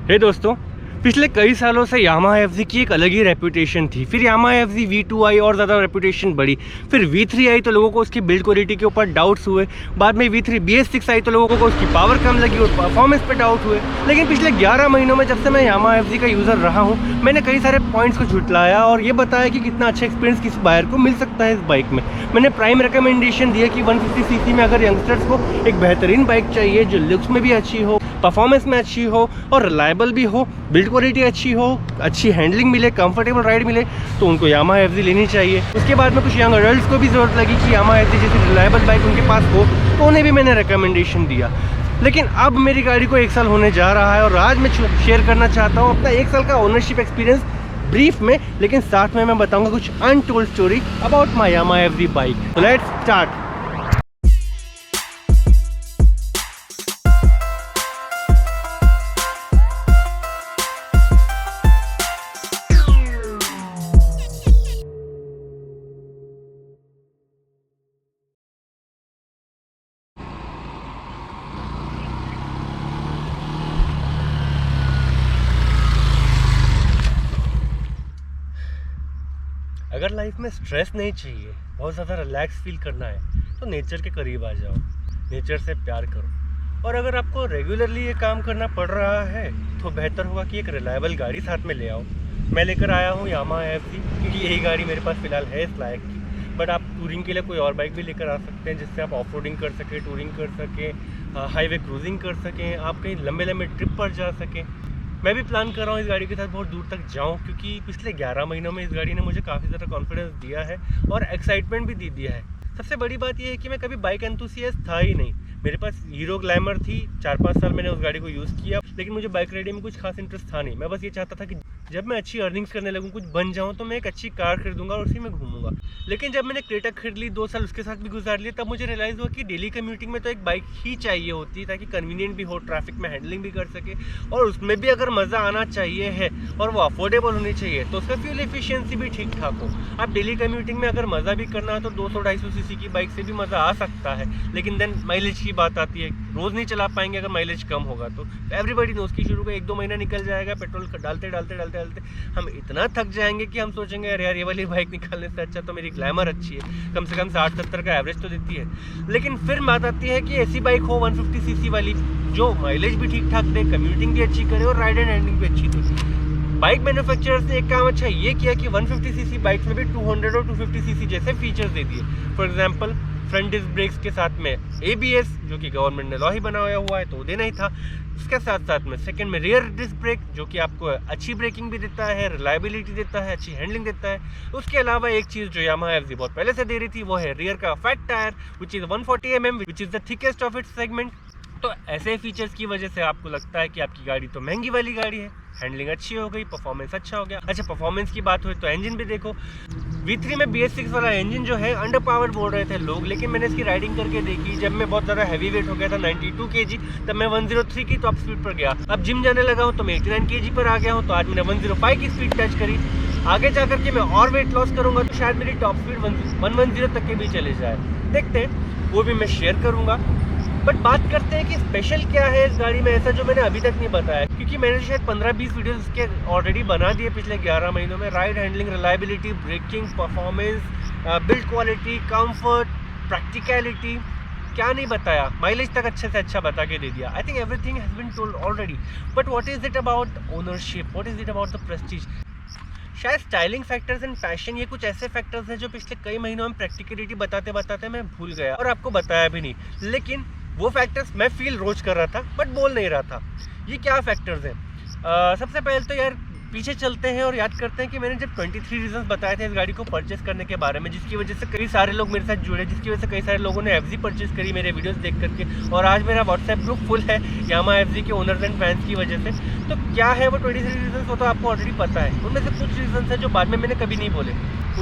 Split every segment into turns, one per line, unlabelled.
हे दोस्तों, पिछले कई सालों से यामाहा एफजी की एक अलग ही रेपुटेशन थी। फिर यामाहा एफजी V2 आई और ज़्यादा रेपुटेशन बढ़ी। फिर V3 आई तो लोगों को उसकी बिल्ड क्वालिटी के ऊपर डाउट्स हुए। बाद में V3 BS6 आई तो लोगों को उसकी पावर कम लगी और परफॉर्मेंस पे डाउट हुए। लेकिन पिछले 11 महीनों में जब से मैं यामाहा एफजी का यूज़र रहा हूँ, मैंने कई सारे पॉइंट्स को झुटलाया और ये बताया कि कितना अच्छा एक्सपीरियंस किसी बायर को मिल सकता है इस बाइक में। मैंने प्राइम रिकमेंडेशन दिया कि 150cc में अगर यंगस्टर्स को एक बेहतरीन बाइक चाहिए जो लुक्स में भी अच्छी हो, परफॉर्मेंस में अच्छी हो और रिलायबल भी हो, बिल्ड क्वालिटी अच्छी हो, अच्छी हैंडलिंग मिले, कंफर्टेबल राइड मिले, तो उनको यामाहा एफजी लेनी चाहिए। उसके बाद में कुछ यंग एडल्ट्स को भी ज़रूरत लगी कि यामाहा एफजी जैसी रिलायबल बाइक उनके पास हो, तो उन्हें भी मैंने रिकमेंडेशन दिया। लेकिन अब मेरी गाड़ी को 1 साल होने जा रहा है और आज मैं शेयर करना चाहता हूँ अपना 1 साल का ओनरशिप एक्सपीरियंस ब्रीफ में, लेकिन साथ में मैं बताऊँगा कुछ untold story about my Yamaha FZ bike. तो लेट्स स्टार्ट। अगर लाइफ में स्ट्रेस नहीं चाहिए, बहुत ज़्यादा रिलैक्स फील करना है, तो नेचर के करीब आ जाओ, नेचर से प्यार करो। और अगर आपको रेगुलरली ये काम करना पड़ रहा है तो बेहतर होगा कि एक रिलायबल गाड़ी साथ में ले आओ। मैं लेकर आया हूँ यामाहा एफजी, क्योंकि यही गाड़ी मेरे पास फ़िलहाल है इस लायक की। बट आप टूरिंग के लिए कोई और बाइक भी लेकर आ सकते हैं, जिससे आप ऑफ रोडिंग कर सकें, टूरिंग कर सकें, हाईवे क्रूजिंग कर सकें, आप कहीं लंबे लंबे ट्रिप पर जा सकें। मैं भी प्लान कर रहा हूँ इस गाड़ी के साथ बहुत दूर तक जाऊँ, क्योंकि पिछले 11 महीनों में इस गाड़ी ने मुझे काफ़ी ज़्यादा कॉन्फिडेंस दिया है और एक्साइटमेंट भी दिया है। सबसे बड़ी बात यह है कि मैं कभी बाइक एंथुसियास्ट था ही नहीं। मेरे पास हीरो ग्लैमर थी, 4-5 साल मैंने उस गाड़ी को यूज़ किया, लेकिन मुझे बाइक राइडिंग में कुछ खास इंटरेस्ट था नहीं। मैं बस ये चाहता था कि जब मैं अच्छी अर्निंग्स करने लगूँ, कुछ बन जाऊँ, तो मैं एक अच्छी कार खरीदूंगा और उसी में घूमूंगा। लेकिन जब मैंने क्रेटा खरीद ली, 2 साल उसके साथ भी गुजार लिए, तब मुझे रियलाइज़ हुआ कि डेली कम्यूटिंग में तो एक बाइक ही चाहिए होती है, ताकि कन्वीनियंट भी हो, ट्रैफिक में हैंडलिंग भी कर सके और उसमें भी अगर मज़ा आना चाहिए है और वो अफोर्डेबल होनी चाहिए, तो उसका फ्यूल एफिशिएंसी भी ठीक ठाक हो। अब डेली कम्यूटिंग में अगर मज़ा भी करना है तो 200-250 सीसी की बाइक से भी मज़ा आ सकता है, लेकिन देन माइलेज की बात आती है। रोज़ नहीं चला पाएंगे अगर माइलेज कम होगा तो। एवरीबडी नोज़ कि शुरू का 1-2 महीना निकल जाएगा, पेट्रोल डालते हम इतना थक जाएंगे कि हम सोचेंगे यार ये वाली बाइक निकालने से अच्छा तो मेरी ग्लैमर अच्छी है, कम से कम 60-70 का एवरेज तो देती है। लेकिन फिर बात आती है कि ऐसी बाइक हो 150cc वाली जो माइलेज भी ठीक ठाक दे, कम्यूटिंग भी अच्छी करे और राइड एंड हैंडलिंग भी अच्छी दे। बाइक मैन्युफैक्चरर्स ने एक काम अच्छा ये किया कि 150cc बाइक्स में भी 200 और 250cc जैसे फीचर्स दे दिए। For example front disc brakes के साथ में ABS, जो कि गवर्नमेंट ने लॉ ही बनाया हुआ है तो देना ही था। उसके साथ साथ में सेकंड में रियर डिस्क ब्रेक, जो कि आपको अच्छी ब्रेकिंग भी देता है, रिलायबिलिटी देता है, अच्छी हैंडलिंग देता है। उसके अलावा एक चीज़ जो यामाहा एफजी बहुत पहले से दे रही थी, वो है रियर का fat tyre, which is 140 mm, which is the thickest of its segment. तो ऐसे फीचर्स की वजह से आपको लगता है कि आपकी गाड़ी तो महंगी वाली गाड़ी है, हैंडलिंग अच्छी हो गई, परफॉर्मेंस अच्छा हो गया। अच्छा, परफॉर्मेंस की बात हुई तो इंजन भी देखो। V3 में BS6 वाला इंजन जो है अंडर पावर्ड बोल रहे थे लोग, लेकिन मैंने इसकी राइडिंग करके देखी। जब मैं बहुत ज़्यादा हैवी वेट हो गया था, 92 kg, तब मैं 103 की टॉप स्पीड पर गया। अब जिम जाने लगा हूँ तो मैं 89 kg पर आ गया हूँ, तो आज मैंने 105 की स्पीड टच करी। आगे जा करके मैं और वेट लॉस करूँगा तो शायद मेरी टॉप स्पीड 110 तक के भी चले जाए। देखते हैं, वो भी मैं शेयर करूँगा। बट बात करते हैं कि स्पेशल क्या है इस गाड़ी में ऐसा जो मैंने अभी तक नहीं बताया, क्योंकि मैंने शायद 15-20 वीडियोस इसके ऑलरेडी बना दिए पिछले 11 महीनों में। Ride handling, reliability, braking, performance, build quality, comfort, practicality, क्या नहीं बताया, माइलेज तक अच्छे से अच्छा बता के दे दिया। I think everything has been told already. But what is it about ownership, what is it about the prestige? शायद स्टाइलिंग फैक्टर्स एंड फैशन, ये कुछ ऐसे फैक्टर्स हैं जो पिछले कई महीनों में प्रैक्टिकलिटी बताते बताते मैं भूल गया और आपको बताया भी नहीं। लेकिन वो फैक्टर्स मैं फील रोज कर रहा था बट बोल नहीं रहा था। ये क्या फैक्टर्स हैं? सबसे पहले तो यार पीछे चलते हैं और याद करते हैं कि मैंने जब 23 रीजंस बताए थे इस गाड़ी को परचेस करने के बारे में, जिसकी वजह से कई सारे लोग मेरे साथ जुड़े, जिसकी वजह से कई सारे लोगों ने एफजी परचेस करी मेरे वीडियोस देख करके, और आज मेरा व्हाट्सएप ग्रुप फुल है यामाहा एफजी के ओनर्स एंड फैंस की वजह से। तो क्या है वो 23 रीजंस, वो तो आपको ऑलरेडी पता है। उनमें से कुछ रीजंस हैं जो बाद में मैंने कभी नहीं बोले।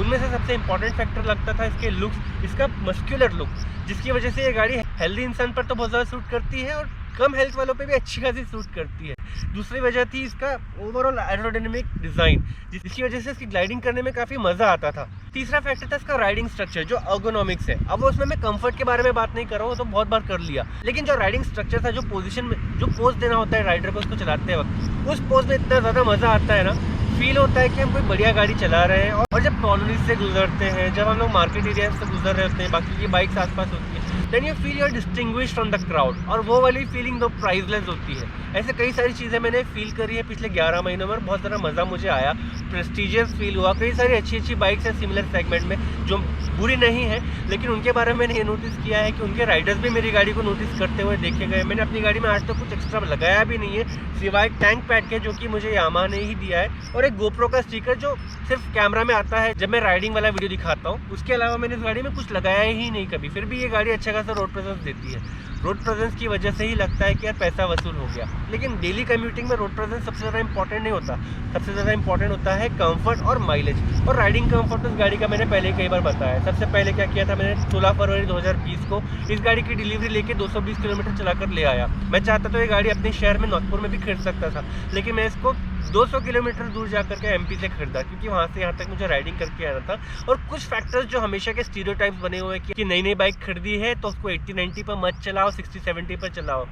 उनमें से सबसे इंपॉर्टेंट फैक्टर लगता था इसके लुक्स, इसका मस्क्यूलर लुक, जिसकी वजह से ये गाड़ी हेल्दी इंसान पर तो बहुत ज़्यादा सूट करती है और कम हेल्थ वालों पे भी अच्छी खासी सूट करती है। दूसरी वजह थी इसका ओवरऑल एरोडायनेमिक डिज़ाइन, जिसकी वजह से इसकी ग्लाइडिंग करने में काफ़ी मज़ा आता था। तीसरा फैक्टर था इसका राइडिंग स्ट्रक्चर जो अर्गोनॉमिक्स है। अब उसमें मैं कंफर्ट के बारे में बात नहीं कर रहा हूँ, तो बहुत बार कर लिया, लेकिन जो राइडिंग स्ट्रक्चर था, जो पोजीशन में जो पोज देना होता है राइडर को उसको चलाते वक्त, उस पोज में इतना ज़्यादा मज़ा आता है ना, फील होता है कि हम कोई बढ़िया गाड़ी चला रहे हैं। और जब कॉलोनीज से गुजरते हैं, जब हम लोग मार्केट एरिया से गुजर रहे होते हैं, बाकी की बाइक्स आसपास होती है, then you feel you're distinguish from the crowd, और वो वाली फीलिंग तो प्राइसलेस होती है। ऐसे कई सारी चीज़ें मैंने फील करी है पिछले 11 महीनों में, बहुत ज़्यादा मज़ा मुझे आया, प्रेस्टीजियस फील हुआ। कई सारी अच्छी अच्छी बाइक्स हैं सिमिलर सेगमेंट में जो बुरी नहीं है, लेकिन उनके बारे में मैंने ये नोटिस किया है कि उनके राइडर्स भी मेरी गाड़ी को नोटिस करते हुए देखे गए। मैंने अपनी गाड़ी में आज तक कुछ एक्स्ट्रा लगाया भी नहीं है, सिवाय टैंक पैड के, जो कि मुझे यामाहा ने ही दिया है, और एक गोप्रो का स्टिकर जो सिर्फ कैमरा में आता है जब मैं राइडिंग वाला वीडियो दिखाता हूँ। उसके अलावा मैंने इस गाड़ी में कुछ लगाया ही नहीं कभी। फिर भी ये गाड़ी अच्छा खासा रोड प्रेजेंस देती है। रोड प्रेजेंस की वजह से ही लगता है कि यार पैसा वसूल हो गया, लेकिन डेली कम्यूटिंग में रोड प्रेजेंस सबसे ज़्यादा इंपॉर्टेंट नहीं होता। सबसे ज़्यादा इंपॉर्टेंट होता है कंफर्ट और माइलेज। और राइडिंग कंफर्ट इस गाड़ी का मैंने पहले कई बार बताया। सबसे पहले क्या किया था, मैंने 16 फरवरी 2020 को इस गाड़ी की डिलीवरी लेके 220 किलोमीटर चलाकर ले आया। मैं चाहता तो ये गाड़ी अपने शहर में नागपुर में भी खरीद सकता था, लेकिन मैं इसको 200 किलोमीटर दूर जा करके एमपी से खरीदा, क्योंकि वहाँ से यहाँ तक मुझे राइडिंग करके आना था। और कुछ फैक्टर्स जो हमेशा के स्टीरियोटाइप्स बने हुए हैं कि नई नई बाइक खरीदी है तो उसको 80-90 पर मत चलाओ, 60-70 पर चलाओ।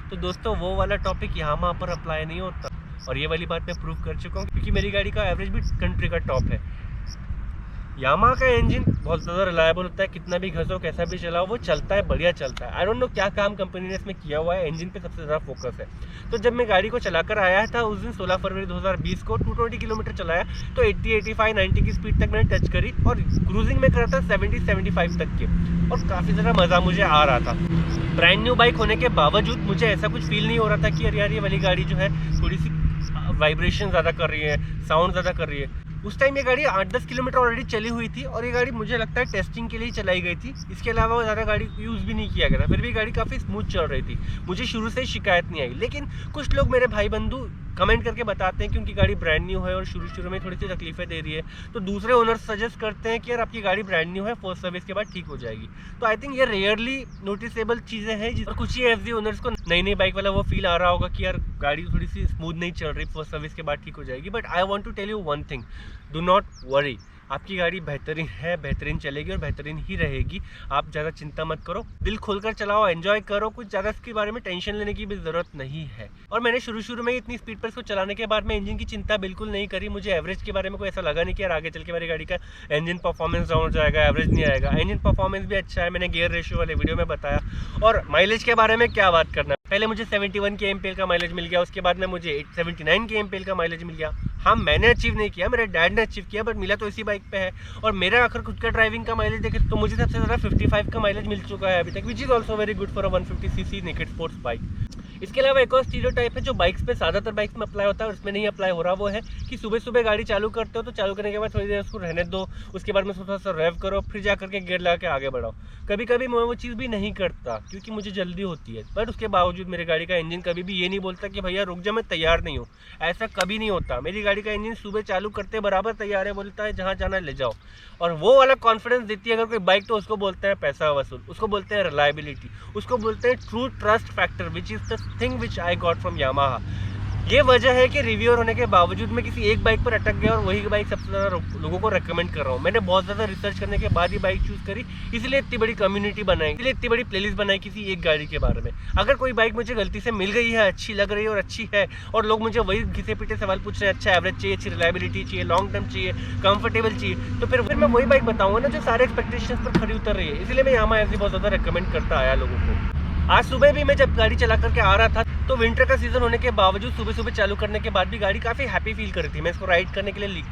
तो दोस्तों वो वाला टॉपिक यहाँ पर अप्लाई नहीं होता, और ये वाली बात मैं प्रूव कर चुका हूँ, क्योंकि मेरी गाड़ी का एवरेज भी कंट्री का टॉप है। यामाहा का इंजन बहुत ज़्यादा रिलायबल होता है, कितना भी घसो कैसा भी चलाओ वो चलता है, बढ़िया चलता है। आई डोंट नो क्या काम कंपनी ने इसमें किया हुआ है, इंजन पे सबसे ज़्यादा फोकस है। तो जब मैं गाड़ी को चलाकर आया था उस दिन 16 फरवरी 2020 को 220 किलोमीटर चलाया, तो 80, 85, 90 की स्पीड तक मैंने टच करी, और क्रूजिंग में करा था 70, 75 तक के, और काफ़ी ज़्यादा मज़ा मुझे आ रहा था। ब्रांड न्यू बाइक होने के बावजूद मुझे ऐसा कुछ फील नहीं हो रहा था कि यार ये वाली गाड़ी जो है थोड़ी सी वाइब्रेशन ज़्यादा कर रही है, साउंड ज़्यादा कर रही है। उस टाइम ये गाड़ी 8-10 किलोमीटर ऑलरेडी चली हुई थी, और ये गाड़ी मुझे लगता है टेस्टिंग के लिए चलाई गई थी। इसके अलावा ज़्यादा गाड़ी यूज़ भी नहीं किया गया था, फिर भी गाड़ी काफ़ी स्मूथ चल रही थी। मुझे शुरू से ही शिकायत नहीं आई, लेकिन कुछ लोग मेरे भाई बंधु कमेंट करके बताते हैं कि उनकी गाड़ी ब्रांड न्यू है और शुरू में थोड़ी सी तकलीफें दे रही है, तो दूसरे ओनर्स सजेस्ट करते हैं कि यार आपकी गाड़ी ब्रांड न्यू है, फर्स्ट सर्विस के बाद ठीक हो जाएगी। तो आई थिंक ये रेयरली नोटिसेबल चीज़ें हैं, और कुछ ही एफजी ओनर्स को नई नई बाइक वाला वो फील आ रहा होगा कि यार गाड़ी थोड़ी सी स्मूथ नहीं चल रही, फर्स्ट सर्विस के बाद ठीक हो जाएगी। But I want to tell you one thing, do not worry, आपकी गाड़ी बेहतरीन है, बेहतरीन चलेगी और बेहतरीन ही रहेगी। आप ज़्यादा चिंता मत करो, दिल खोलकर चलाओ, एंजॉय करो, कुछ ज़्यादा इसके बारे में टेंशन लेने की भी ज़रूरत नहीं है। और मैंने शुरू में इतनी स्पीड पर इसको चलाने के बाद में इंजन की चिंता बिल्कुल नहीं करी। मुझे एवरेज के बारे में कोई ऐसा लगा नहीं कि यार आगे चल के मेरी गाड़ी का इंजन परफॉर्मेंस डाउन हो जाएगा, एवरेज नहीं आएगा। इंजन परफॉर्मेंस भी अच्छा है, मैंने गियर रेशियो वाले वीडियो में बताया। और माइलेज के बारे में क्या बात करना, पहले मुझे 71 kmpl का माइलेज मिल गया, उसके बाद में मुझे 79 kmpl का माइलेज मिल गया। हाँ, मैंने अचीव नहीं किया, मेरे डैड ने अचीव किया, बट मिला तो इसी बाइक पे है। और मेरा अगर खुद का ड्राइविंग का माइलेज देखे तो मुझे सबसे ज़्यादा 55 का माइलेज मिल चुका है अभी तक, which is also very good for a 150cc naked sports bike. इसके अलावा एक और स्टीरियोटाइप है जो बाइक्स पे ज़्यादातर बाइक्स में अप्लाई होता है और उसमें नहीं अप्लाई हो रहा, वो है कि सुबह सुबह गाड़ी चालू करते हो तो चालू करने के बाद थोड़ी देर उसको रहने दो, उसके बाद में थोड़ा सा रेव करो, फिर जा करके गियर लगा के आगे बढ़ाओ। कभी कभी मैं वो चीज़ भी नहीं करता क्योंकि मुझे जल्दी होती है, बट उसके बावजूद मेरी गाड़ी का इंजन कभी भी ये नहीं बोलता कि भैया रुक जा, मैं तैयार नहीं हूँ। ऐसा कभी नहीं होता। मेरी गाड़ी का इंजन सुबह चालू करते बराबर तैयार है, बोलता है जहाँ जाना ले जाओ। और वो वाला कॉन्फिडेंस देती है अगर कोई बाइक, तो उसको बोलते हैं पैसा वसूल, उसको बोलते हैं रिलायबिलिटी, उसको बोलते हैं true trust factor, which is the thing which I got from Yamaha. ये वजह है कि रिव्यूअर होने के बावजूद मैं किसी एक बाइक पर अटक गया और वही बाइक सबसे ज़्यादा लोगों को रेकमेंड कर रहा हूँ। मैंने बहुत ज़्यादा रिसर्च करने के बाद ही बाइक चूज़ करी, इसलिए इतनी बड़ी कम्युनिटी बनाई, इसलिए इतनी बड़ी प्लेलिस्ट बनाई किसी एक गाड़ी के बारे में। अगर कोई बाइक मुझे गलती से मिल गई है, अच्छी लग रही है और अच्छी है, और लोग मुझे वही घिसे पीटे सवाल पूछ रहे हैं, अच्छा एवरेज चाहिए, अच्छी रिलायबिलिटी चाहिए, लॉन्ग टर्म चाहिए, कंफर्टेबल चाहिए, तो फिर मैं वही बाइक बताऊँगा ना जो सारे एक्सपेक्टेशंस पर खरी उतर रही है। इसलिए मैं यामाहा एफजी बहुत ज़्यादा रिकमेंड करता आया लोगों को। आज सुबह भी मैं जब गाड़ी चला करके आ रहा था तो विंटर का सीज़न होने के बावजूद सुबह सुबह चालू करने के बाद भी गाड़ी काफ़ी हैप्पी फील कर रही थी। मैं इसको राइड करने के लिए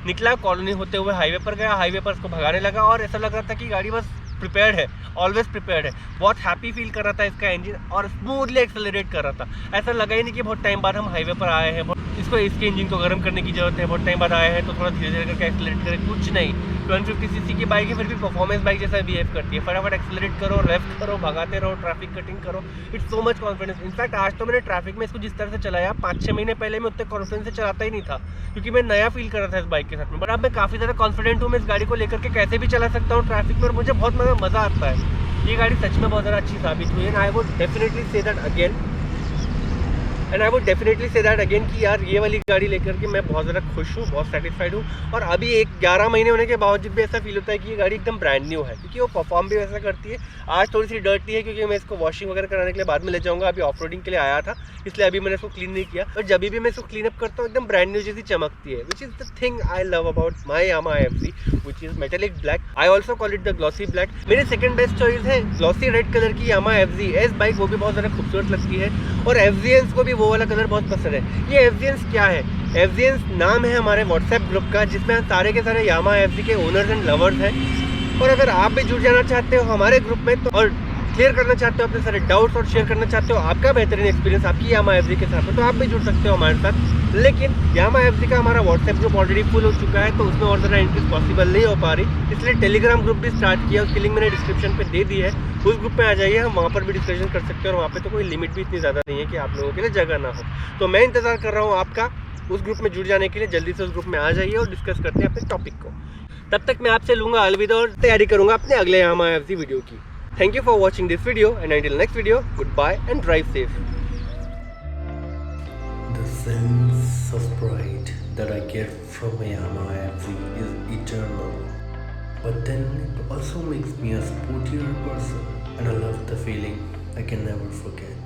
निकला, कॉलोनी होते हुए हाईवे पर गया, हाईवे पर इसको भगाने लगा और ऐसा लग रहा था कि गाड़ी बस प्रिपेयर्ड है, ऑलवेज प्रिपेयर्ड है। बहुत हैप्पी फील कर रहा था इसका इंजन और स्मूथली एक्सेलरेट कर रहा था। ऐसा लगा ही नहीं कि बहुत टाइम बाद हम हाईवे पर आए हैं, इसको इसके इंजन को गर्म करने की जरूरत है, बहुत टाइम बाद आए हैं तो थोड़ा धीरे धीरे करके एक्सेलरेट करें, कुछ नहीं। 150cc की बाइक है फिर भी परफॉर्मेंस बाइक जैसा बिहेव करती है। फटाफट एक्सेलरेट करो, लेफ्ट करो, भगाते रहो, ट्रैफिक कटिंग करो, it's so much confidence. In fact आज तो मैंने ट्रैफिक में इसको जिस तरह से चलाया, 5-6 महीने पहले मैं उतने कॉन्फिडेंस से चलाता ही नहीं था क्योंकि मैं नया फील कर रहा था इस बाइक के साथ में। बट अब मैं काफ़ी ज़्यादा कॉन्फिडेंट हूँ, मैं इस गाड़ी को लेकर के कैसे भी चला सकता हूँ ट्रैफिक में और मुझे बहुत मज़ा आता है। ये गाड़ी सच में बहुत ज़्यादा अच्छी साबित हुई है। I would definitely say that again. And I would definitely say that again कि यार ये वाली गाड़ी लेकर के मैं बहुत ज़्यादा खुश हूँ, बहुत सेटिस्फाइड हूँ। और अभी 11 महीने होने के बावजूद भी ऐसा फील होता है कि ये गाड़ी एकदम ब्रांड न्यू है, क्योंकि वो परफॉर्म भी वैसा करती है। आज थोड़ी सी डर्टी है क्योंकि मैं इसको वॉशिंग वगैरह कराने के लिए बाद में ले जाऊँगा, अभी ऑफ रोडिंग के लिए आया था, इसलिए अभी मैंने इसको क्लीन नहीं किया। और जब भी मैं इसको क्लीन अप करता हूँ एकदम ब्रांड न्यू जैसी चमकती है, which is the thing I love about my Yamaha FZ, which is metallic black. I also call it the glossy black. मेरी सेकंड बेस्ट चॉइस है ग्लॉसी रेड कलर की Yamaha FG S bike, वो भी बहुत ज़्यादा खूबसूरत लगती है। और एफजीएंस को भी वो वाला कलर बहुत पसंद है। ये एफजीएंस क्या है? एफजीएंस नाम है हमारे व्हाट्सएप ग्रुप का, जिसमें सारे के सारे यामा एफजी के ओनर्स एंड लवर्स हैं। और अगर आप भी जुड़ जाना चाहते हो हमारे ग्रुप में तो, और क्लियर करना चाहते हो अपने सारे डाउट्स और शेयर करना चाहते हो आपका बेहतरीन एक्सपीरियंस आपकी यामा एफजी के साथ, तो आप भी जुड़ सकते हो हमारे साथ। लेकिन यामा एफजी का हमारा व्हाट्सएप ग्रुप ऑलरेडी फुल हो चुका है, तो उसमें और ज़्यादा इंक्रीज पॉसिबल नहीं हो पा रही, इसलिए टेलीग्राम ग्रुप भी स्टार्ट किया, उसकी लिंक मैंने डिस्क्रिप्शन पे दे दी है। उस ग्रुप में आ जाइए, हम वहाँ पर भी डिस्कशन कर सकते हैं, और वहाँ पे तो कोई लिमिट भी इतनी ज़्यादा नहीं है कि आप लोगों के लिए जगह ना हो। तो मैं इंतज़ार कर रहा हूँ आपका उस ग्रुप में जुड़ जाने के लिए। जल्दी से उस ग्रुप में आ जाइए और डिस्कस करते हैं अपने टॉपिक को। तब तक मैं आपसे लूँगा अलविदा और तैयारी करूँगा अपने अगले यामा एफजी वीडियो की। Thank you for watching this video, and until next video, goodbye and drive safe.
The sense of pride that I get from a Yamaha FZ is eternal. But then it also makes me a sportier person, and I love the feeling I can never forget.